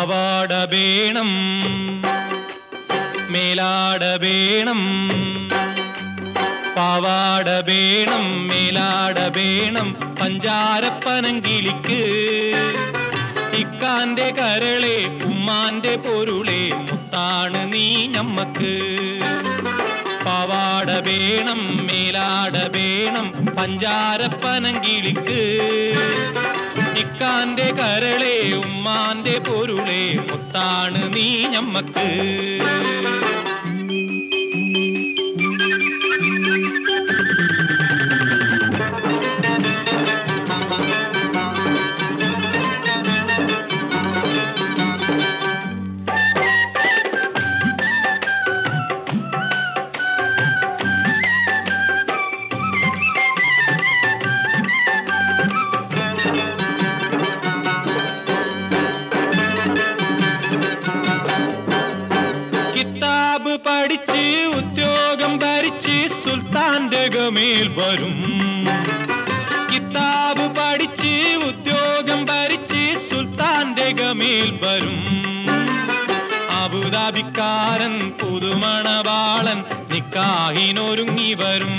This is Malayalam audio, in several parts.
പാവാട വേണം, മേലാട വേണം, പാവാട വേണം, മേലാട വേണം പഞ്ചാരപ്പനങ്കിളിക്ക്. ഇക്കാന്റെ കരളെ ഉമ്മാന്റെ പൊരുളെ മുത്താണ് നീ ഞമ്മക്ക്. പാവാട വേണം, മേലാട വേണം പഞ്ചാരപ്പനങ്കിളിക്ക്. ഇക്കാന്റെ കരളെ ഉമ്മാന്റെ പൊരുളെ മുത്താണ് നീ ഞമ്മക്ക്. കിതാബ് പഠിച്ച് ഉദ്യോഗം ഭരിച്ച് സുൽത്താന്റെ ഗമേൽ വരും. കിതാബ് പഠിച്ച് ഉദ്യോഗം ഭരിച്ച് സുൽത്താന്റെ ഗമേൽ വരും. അബുദാബിക്കാരൻ പുതുമണവാളൻ നിക്കാഹിനൊരുങ്ങി വരും.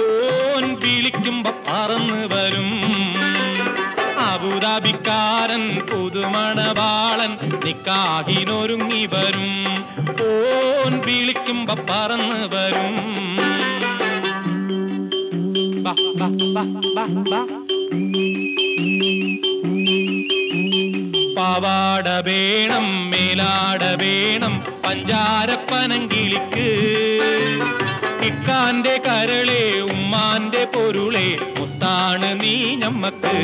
ഓൻ വിളിക്കുമ്പോ പറന്ന് വരും. അബുദാബിക്കാരൻ പുതുമണവാളൻ നിക്കാഹിനൊരുങ്ങി വരും. ഓൻ വിളിക്കുമ്പോ പറന്ന് വരും. പാവാട വേണം, മേലാട വേണം പഞ്ചാരപ്പനങ്കിളിക്ക്. ഇക്കാന്റെ കരളെ ഉമ്മാന്റെ പൊരുളെ മുത്താണ് നീ ഞമ്മക്ക്.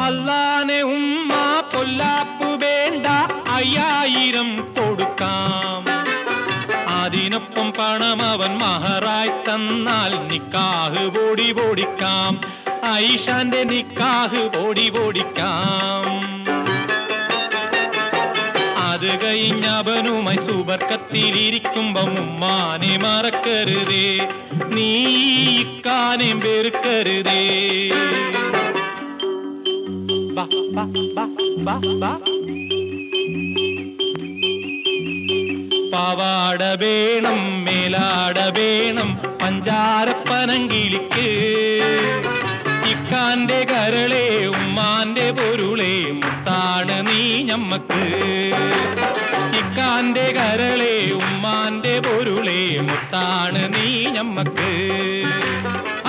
അല്ലാനെ ഉമ്മ പൊല്ലാപ്പു വേണ്ട 5000 കൊടുക്കാം. അതിനൊപ്പം പണം അവൻ മഹറായി തന്നാൽ നിക്കാഹ് ഓടി ഓടിക്കാം. ഐഷാന്റെ നിക്കാഹ് ഓടി ഓടിക്കാം. അത് കഴിഞ്ഞവനുമായി സുബർക്കത്തിലിരിക്കുമ്പോ ഉമ്മാനെ മറക്കരുതേ, നീ ഇക്കാനെ വെറുക്കരുതേ. പാവാട വേണം, മേലാട വേണം പഞ്ചാരപ്പനങ്കിളിക്ക്. ഇക്കാന്റെ കരളെ ഉമ്മാന്റെ പൊരുളെ മുത്താണ് നീ ഞമ്മക്ക്. ഇക്കാന്റെ കരളെ ഉമ്മാന്റെ പൊരുളെ മുത്താണ് നീ ഞമ്മക്ക്.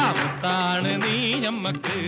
ആ മുത്താണ് നീ ഞമ്മക്ക്.